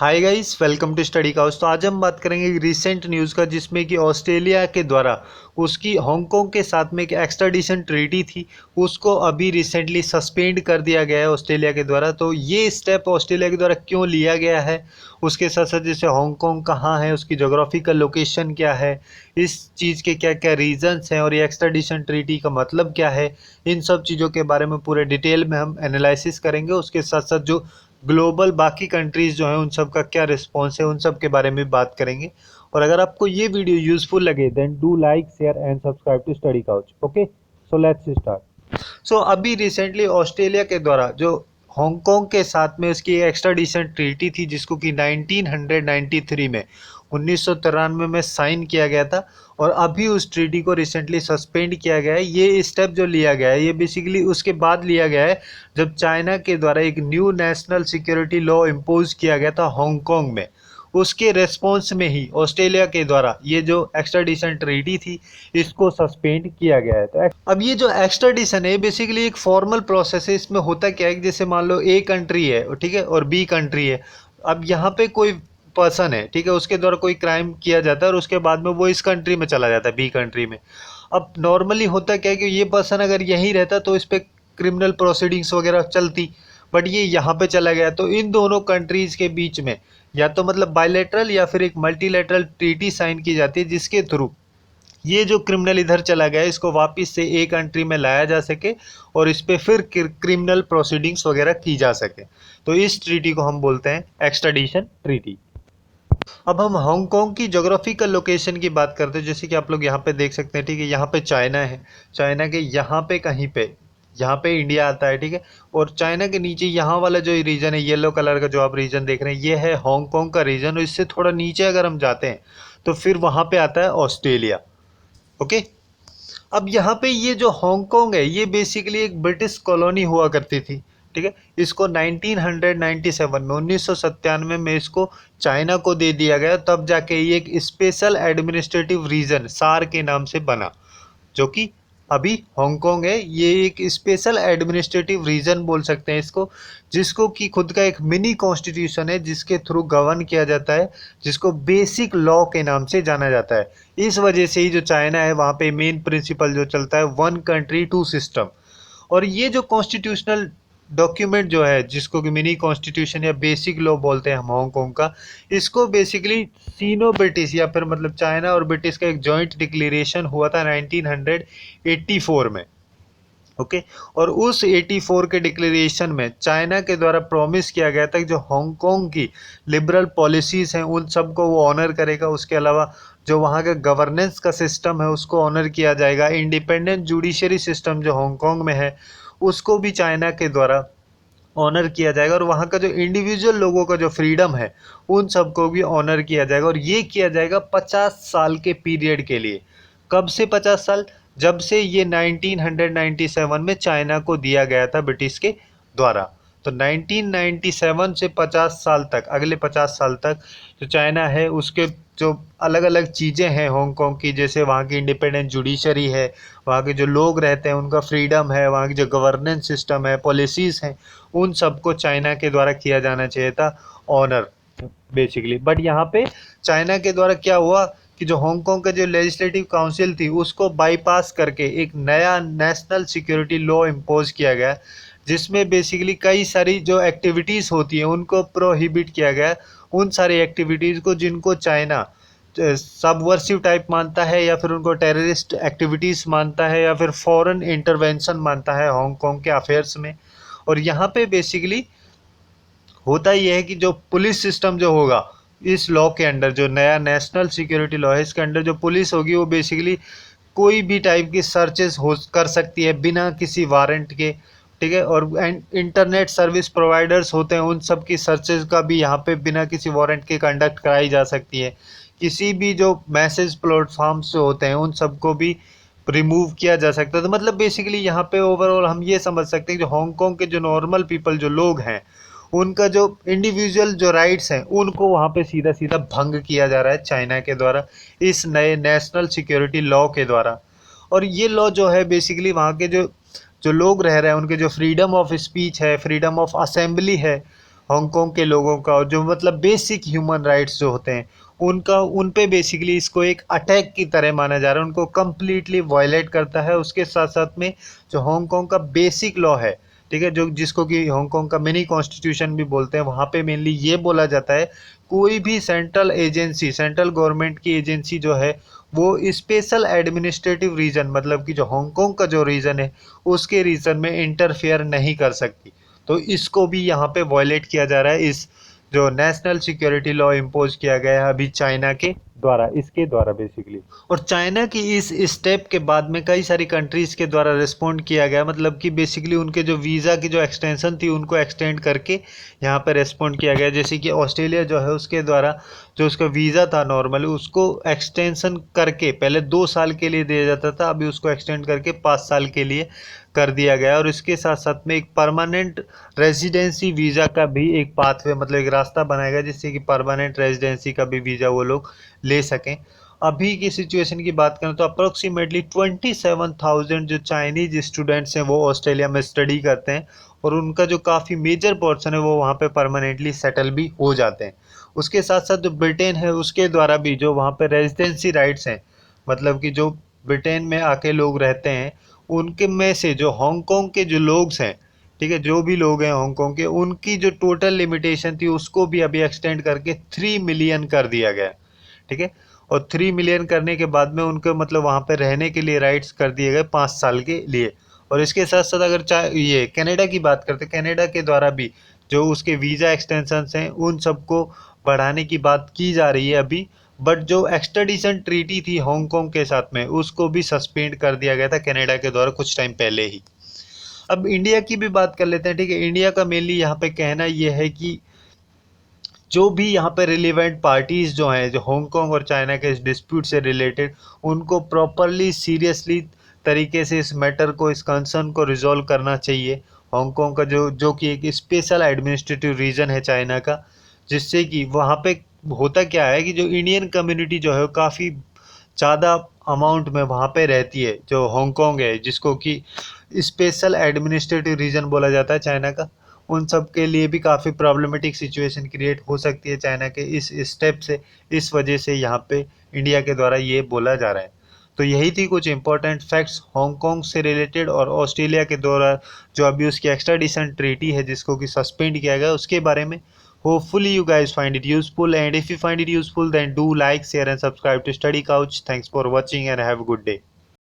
Hi guys, welcome to study Couch. तो आज हम बात करेंगे रिसेंट न्यूज़ का, जिसमें कि ऑस्ट्रेलिया के द्वारा उसकी हांगकांग के साथ में एक एक्स्ट्राडिशन ट्रीटी थी, उसको अभी रिसेंटली सस्पेंड कर दिया गया है ऑस्ट्रेलिया के द्वारा। तो ये स्टेप ऑस्ट्रेलिया के द्वारा क्यों लिया गया है, उसके साथ साथ जैसे हांगकांग कहाँ है, उसकी जोग्राफिकल लोकेशन क्या है, इस चीज़ के क्या क्या रीजंस हैं और ये एक्स्ट्राडिशन ट्रीटी का मतलब क्या है, इन सब चीज़ों के बारे में पूरे डिटेल में हम एनालिसिस करेंगे। उसके साथ साथ जो ग्लोबल बाकी कंट्रीज़ जो हैं उन सब का क्या रिस्पॉन्स है, उन सब के बारे में बात करेंगे। और अगर आपको ये वीडियो यूजफुल लगे then do like, share and subscribe to study couch. Okay, so let's start. So अभी रिसेंटली ऑस्ट्रेलिया के द्वारा जो हांगकांग के साथ में उसकी एक्स्ट्राडिशन ट्रीटी थी, जिसको कि 1993 में 1993 में साइन किया गया था, और अभी उस ट्रीटी को रिसेंटली सस्पेंड किया गया है। ये स्टेप जो लिया गया है ये बेसिकली उसके बाद लिया गया है जब चाइना के द्वारा एक new national security law impose किया गया था हांगकांग में। उसके रेस्पॉन्स में ही ऑस्ट्रेलिया के द्वारा ये जो एक्स्ट्राडिशन ट्रीटी थी इसको सस्पेंड किया गया है। तो अब ये जो एक्स्ट्राडिशन है बेसिकली एक फॉर्मल प्रोसेस है। इसमें होता क्या है कि जैसे मान लो ए कंट्री है, ठीक है, और बी कंट्री है। अब यहाँ पे कोई पर्सन है, ठीक है, उसके द्वारा कोई क्राइम किया जाता है और उसके बाद में वो इस कंट्री में चला जाता है, बी कंट्री में। अब नॉर्मली होता क्या है कि ये पर्सन अगर यहीं रहता तो इस पर क्रिमिनल प्रोसीडिंग्स वगैरह चलती, बट ये यहाँ पे चला गया। तो इन दोनों कंट्रीज के बीच में या तो मतलब बायलैटरल या फिर एक मल्टीलैटरल ट्रीटी साइन की जाती है, जिसके थ्रू ये जो क्रिमिनल इधर चला गया इसको वापस से एक कंट्री में लाया जा सके और इस पे फिर क्रिमिनल प्रोसीडिंग्स वगैरह की जा सके। तो इस ट्रीटी को हम बोलते हैं एक्स्ट्राडिशन ट्रीटी। अब हम हांगकांग की जोग्राफिकल लोकेशन की बात करते हैं। जैसे कि आप लोग यहाँ पे देख सकते हैं, ठीक है, यहाँ पे चाइना है, चाइना के यहाँ पे कहीं पे यहाँ पे इंडिया आता है, ठीक है, और चाइना के नीचे यहाँ वाला जो रीजन है, येलो कलर का जो आप रीजन देख रहे हैं, ये है हांगकांग का रीजन। और इससे थोड़ा नीचे अगर हम जाते हैं तो फिर वहाँ पे आता है ऑस्ट्रेलिया। ओके, अब यहाँ पे ये जो हांगकांग है ये बेसिकली एक ब्रिटिश कॉलोनी हुआ करती थी, ठीक है। इसको 1997 में 1997 में इसको चाइना को दे दिया गया, तब जाके ये एक स्पेशल एडमिनिस्ट्रेटिव रीजन सार के नाम से बना, जो कि अभी हांगकांग है। ये एक स्पेशल एडमिनिस्ट्रेटिव रीजन बोल सकते हैं इसको, जिसको कि खुद का एक मिनी कॉन्स्टिट्यूशन है, जिसके थ्रू गवर्न किया जाता है, जिसको बेसिक लॉ के नाम से जाना जाता है। इस वजह से ही जो चाइना है वहाँ पे मेन प्रिंसिपल जो चलता है वन कंट्री टू सिस्टम। और ये जो कॉन्स्टिट्यूशनल डॉक्यूमेंट जो है, जिसको कि मिनी कॉन्स्टिट्यूशन या बेसिक लॉ बोलते हैं हम हांगकांग का, इसको बेसिकली सीनो ब्रिटिश या फिर मतलब चाइना और ब्रिटिश का एक जॉइंट डिक्लेरेशन हुआ था 1984 में। ओके, और उस 84 के डिक्लेरेशन में चाइना के द्वारा प्रॉमिस किया गया था कि जो हांगकांग की लिबरल पॉलिसीज़ हैं उन सब को वो ऑनर करेगा। उसके अलावा जो वहाँ का गवर्नेंस का सिस्टम है उसको ऑनर किया जाएगा। इंडिपेंडेंट जुडिशरी सिस्टम जो हांगकांग में है उसको भी चाइना के द्वारा ऑनर किया जाएगा, और वहाँ का जो इंडिविजुअल लोगों का जो फ्रीडम है उन सबको भी ऑनर किया जाएगा। और ये किया जाएगा 50 साल के पीरियड के लिए। कब से 50 साल? जब से ये 1997 में चाइना को दिया गया था ब्रिटिश के द्वारा। तो 1997 से 50 साल तक, अगले 50 साल तक जो चाइना है उसके जो अलग अलग चीज़ें हैं हांगकांग की, जैसे वहाँ की इंडिपेंडेंट जुडिशरी है, वहाँ के जो लोग रहते हैं उनका फ्रीडम है, वहाँ की जो गवर्नेंस सिस्टम है, पॉलिसीज़ हैं, उन सबको चाइना के द्वारा किया जाना चाहिए था ऑनर बेसिकली। बट यहाँ पे चाइना के द्वारा क्या हुआ कि जो हांगकांग का जो लेजिस्लेटिव काउंसिल थी उसको बाईपास करके एक नया नेशनल सिक्योरिटी लॉ इम्पोज किया गया, जिसमें बेसिकली कई सारी जो एक्टिविटीज़ होती हैं उनको प्रोहिबिट किया गया। उन सारी एक्टिविटीज़ को जिनको चाइना सबवर्सिव टाइप मानता है, या फिर उनको टेररिस्ट एक्टिविटीज़ मानता है, या फिर फॉरेन इंटरवेंशन मानता है हांगकांग के अफेयर्स में। और यहाँ पे बेसिकली होता ये है कि जो पुलिस सिस्टम जो होगा इस लॉ के अंडर, जो नया नेशनल सिक्योरिटी लॉ है इसके अंडर जो पुलिस होगी वो बेसिकली कोई भी टाइप की सर्चेस हो कर सकती है बिना किसी वारंट के, ठीक है। और इंटरनेट सर्विस प्रोवाइडर्स होते हैं उन सब की सर्चेस का भी यहाँ पे बिना किसी वारंट के कंडक्ट कराई जा सकती है। किसी भी जो मैसेज प्लेटफॉर्म्स जो होते हैं उन सबको भी रिमूव किया जा सकता है। तो मतलब बेसिकली यहाँ पे ओवरऑल हम ये समझ सकते हैं कि जो हांगकांग के जो नॉर्मल पीपल जो लोग हैं उनका जो इंडिविजुअल जो राइट्स हैं उनको वहाँ पे सीधा सीधा भंग किया जा रहा है चाइना के द्वारा इस नए नेशनल सिक्योरिटी लॉ के द्वारा। और ये लॉ जो है बेसिकली वहाँ के जो जो लोग रह रहे हैं उनके जो फ्रीडम ऑफ स्पीच है, फ्रीडम ऑफ असेंबली है, हांगकांग के लोगों का, और जो मतलब बेसिक ह्यूमन राइट्स जो होते हैं उनका, उन पे बेसिकली इसको एक अटैक की तरह माना जा रहा है, उनको कम्प्लीटली वायलेट करता है। उसके साथ साथ में जो हांगकांग का बेसिक लॉ है, ठीक है, जो जिसको कि हांगकांग का मिनी कॉन्स्टिट्यूशन भी बोलते हैं, वहाँ पे मेनली ये बोला जाता है कोई भी सेंट्रल एजेंसी, सेंट्रल गवर्नमेंट की एजेंसी जो है वो स्पेशल एडमिनिस्ट्रेटिव रीजन, मतलब कि जो हांगकांग का जो रीजन है उसके रीजन में इंटरफेयर नहीं कर सकती। तो इसको भी यहाँ पे वायलेट किया जा रहा है, इस जो नेशनल सिक्योरिटी लॉ इम्पोज किया गया है अभी चाइना के द्वारा, इसके द्वारा बेसिकली। और चाइना की इस स्टेप के बाद में कई सारी कंट्रीज के द्वारा रिस्पॉन्ड किया गया, मतलब कि बेसिकली उनके जो वीज़ा की जो एक्सटेंशन थी उनको एक्सटेंड करके यहाँ पे रिस्पॉन्ड किया गया। जैसे कि ऑस्ट्रेलिया जो है उसके द्वारा जो उसका वीज़ा था नॉर्मली उसको एक्सटेंशन करके पहले 2 साल के लिए दिया जाता था, अभी उसको एक्सटेंड करके 5 साल के लिए कर दिया गया। और इसके साथ साथ में एक परमानेंट रेजिडेंसी वीज़ा का भी एक पाथवे, मतलब एक रास्ता बनाया गया जिससे कि परमानेंट रेजिडेंसी का भी वीज़ा वो लोग ले सकें। अभी की सिचुएशन की बात करें तो अप्रोक्सीमेटली 27,000 जो चाइनीज स्टूडेंट्स हैं वो ऑस्ट्रेलिया में स्टडी करते हैं, और उनका जो काफ़ी मेजर पोर्शन है वो वहाँ पे परमानेंटली सेटल भी हो जाते हैं। उसके साथ साथ जो ब्रिटेन है उसके द्वारा भी जो वहाँ पे रेजिडेंसी राइट्स हैं, मतलब कि जो ब्रिटेन में आके लोग रहते हैं उनके में से जो हांगकांग के जो लोग हैं, ठीक है, जो भी लोग हैं हांगकांग के, उनकी जो टोटल लिमिटेशन थी उसको भी अभी एक्सटेंड करके 3 मिलियन कर दिया गया, ठीक है। और 3 मिलियन करने के बाद में उनको मतलब वहाँ पे रहने के लिए राइट्स कर दिए गए 5 साल के लिए। और इसके साथ साथ अगर ये कनाडा की बात करते हैं, कनाडा के द्वारा भी जो उसके वीज़ा एक्सटेंशंस हैं उन सबको बढ़ाने की बात की जा रही है अभी। बट जो एक्सट्रेडिशन ट्रीटी थी हांगकांग के साथ में उसको भी सस्पेंड कर दिया गया था कनाडा के द्वारा कुछ टाइम पहले ही। अब इंडिया की भी बात कर लेते हैं, ठीक है। इंडिया का मेनली यहाँ पे कहना ये है कि जो भी यहाँ पे रिलेवेंट पार्टीज जो हैं, जो हांगकांग और चाइना के इस डिस्प्यूट से रिलेटेड, उनको प्रॉपरली सीरियसली तरीके से इस मैटर को, इस कंसर्न को रिजॉल्व करना चाहिए। हांगकांग का जो जो कि एक स्पेशल एडमिनिस्ट्रेटिव रीजन है चाइना का, जिससे कि वहाँ पे होता क्या है कि जो इंडियन कम्युनिटी जो है वो काफ़ी ज़्यादा अमाउंट में वहाँ पे रहती है, जो हांगकांग है जिसको कि स्पेशल एडमिनिस्ट्रेटिव रीजन बोला जाता है चाइना का, उन सब के लिए भी काफ़ी प्रॉब्लमेटिक सिचुएशन क्रिएट हो सकती है चाइना के इस स्टेप से। इस वजह से यहाँ पे इंडिया के द्वारा ये बोला जा रहा है। तो यही थी कुछ इंपॉर्टेंट फैक्ट्स हांगकांग से रिलेटेड और ऑस्ट्रेलिया के द्वारा जो अभी उसकी एक्स्ट्राडिशन ट्रीटी है जिसको कि सस्पेंड किया गया उसके बारे में। Hopefully you guys find it useful, and if you find it useful then do like, share and subscribe to Study Couch. Thanks for watching and have a good day.